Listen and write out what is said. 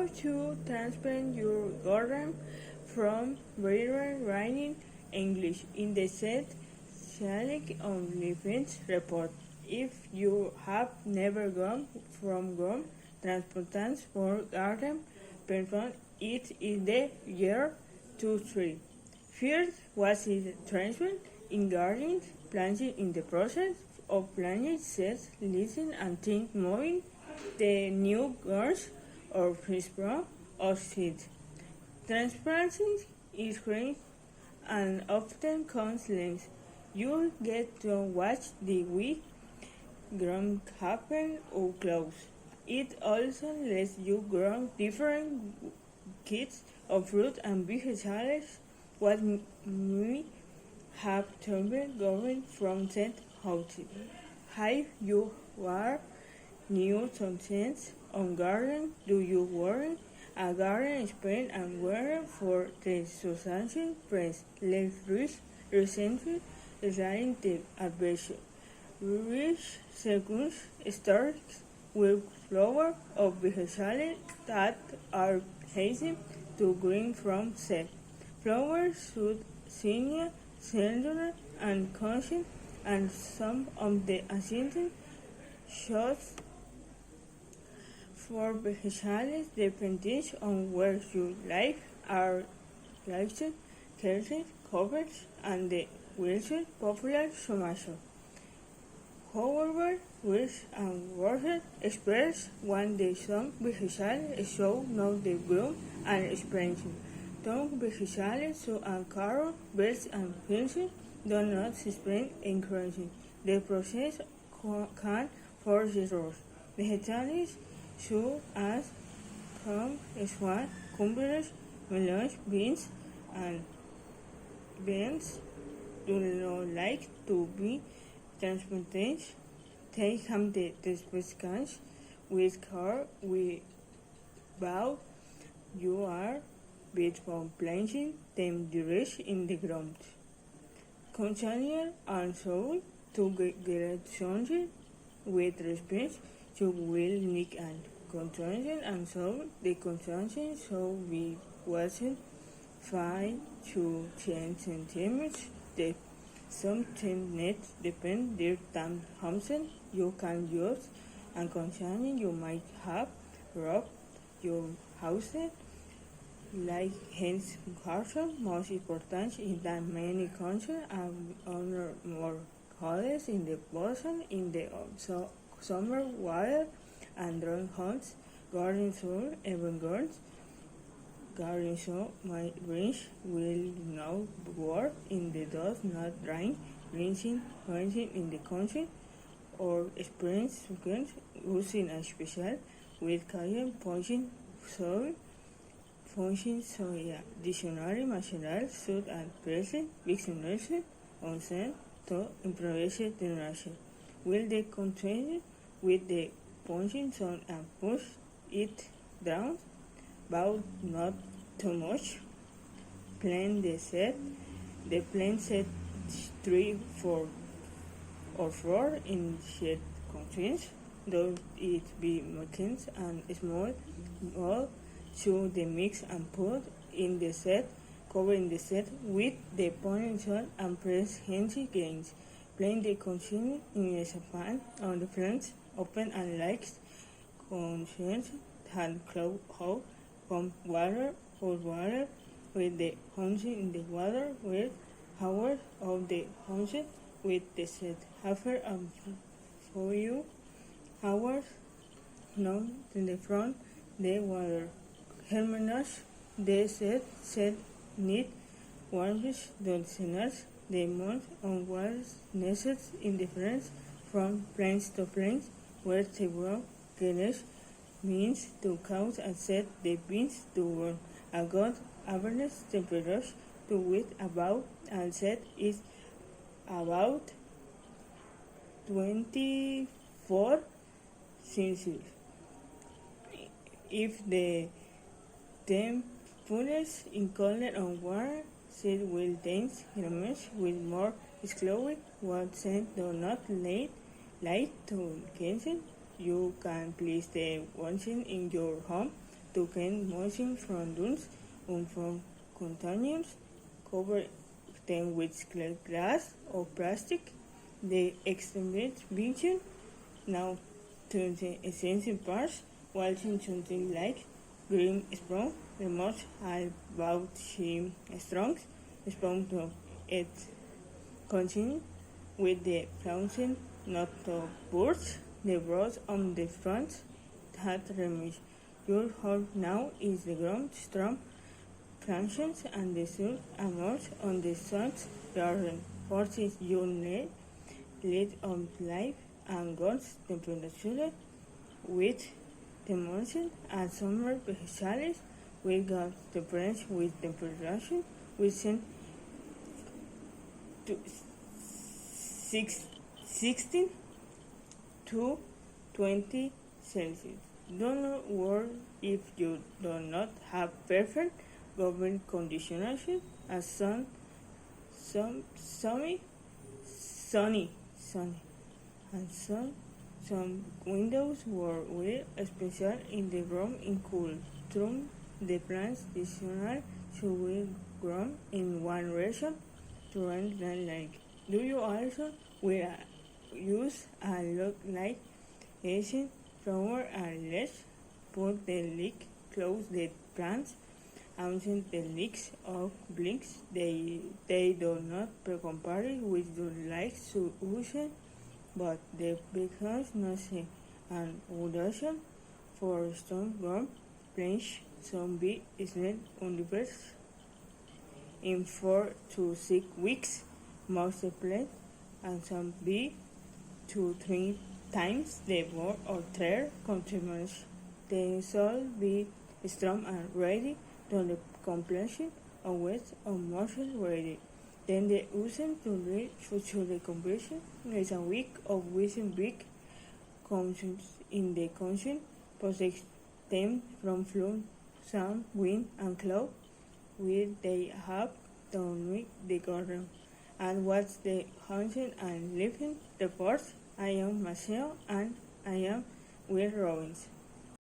How to transplant your garden from Byron writing English in the set Shalik on Living's report. If you have never gone from ground transplants for garden perform it in the year 2-3. First was it transplant in gardens, planting in the process of planting seeds, listen and think moving the new girls or sprout or seeds. Transplanting is great and often comes length. You get to watch the week grow happen up close. It also lets you grow different kinds of fruit and vegetables. What may have trouble going from set houses. Have you are new success on garden? Do you worry? A garden spend and worry for the substantial price. Let's reach recently design the adventure. Rich seconds starts with flowers of vegetables that are hazy to green from set. Flowers should senior, cellular, and conscious, and some of the ancient shots for vegetables depending on where you live are lighted, curtains, covers, and the wheelchair popular tomato. However, wish and water express when the some vegetables show not the bloom and expansion. Some vegetables so and carrot, beets and beans do not spring encouraging. The process can force errors. Vegetables such as swan, cucumbers, melons, beans, and beans do not like to be transplanted. They have the specifications with care without you are bit from planting them direct in the ground. Continue and so to get something with respect to will need and consumption and so the consumption so we wasn't 5 to 10 centimeters depth. Some nets depend their time Thompson you can use and concerning you might have robbed your house like hence caution most important is that many countries and honor more holidays in the boson in the summer water and drawing hunts, garden soul, even girls. Garden soul my range will now work in the dust not rain, rinsing, rinsing in the country or spring seconds using a special with cayenne punching soil function soya dictionary material suit and present vaccination on send to improvise generation. Will they continue with the punching soil and push it down? But not too much. Plant the set. The plant set 3, 4, or 4 in shed contains. Though it be machines and small, all to the mix and put in the set, covering the set with the pouring salt and press handy grains. Plant the consumer in a pan on the flanks, open and likes conscience hand cloud hot from water or water with the honey in the water with hours of the honey with the set halfer and for you hours now in the front the water hermenas the set need warmth the sinners the month on was necessary in difference from plains to plains where the world gathers means to count and set the beans to warm. A good average temperature to wait about and set is about 24 Celsius. If the temperature in colder and warm, set will dense elements with more slowly what scent do not light to cancel. You can place the washing in your home to gain motion from dunes and from containers, cover them with clear glass or plastic. The extended vision now to the essential parts, watching something like green spawn, the most about him strong spawn to it continue with the bouncing not the birds, the birds on the front that remains. Your hope now is the ground strong functions and the sun emerge on the sun's garden. Forces you need lead of life and God's temperature with the motion and summer specialists we got the branch with temperature within to 16 to 20 Celsius. Don't worry if you do not have perfect government conditions as sunny, and some windows were special in the room in cool. Through the plants additional should be grown in one region to run like. Do you also will use a lot like Asian flower and let's put the leak, close the plants, absent the leaks of blinks. They do not compare with the like solution, but they becomes nothing and audition for some warm branch some be isn't universe in 4 to 6 weeks multiplied and some be 2-3 times the more or their consumers. They shall be strong and ready to the completion of wet or motion ready. Then the ocean to reach future the conversion is a week of within big consumes in the consume protects them from flood, sun, wind and cloud where they have done with the garden. And what's the hunting and living the force? I am Marcel and I am Will Robbins.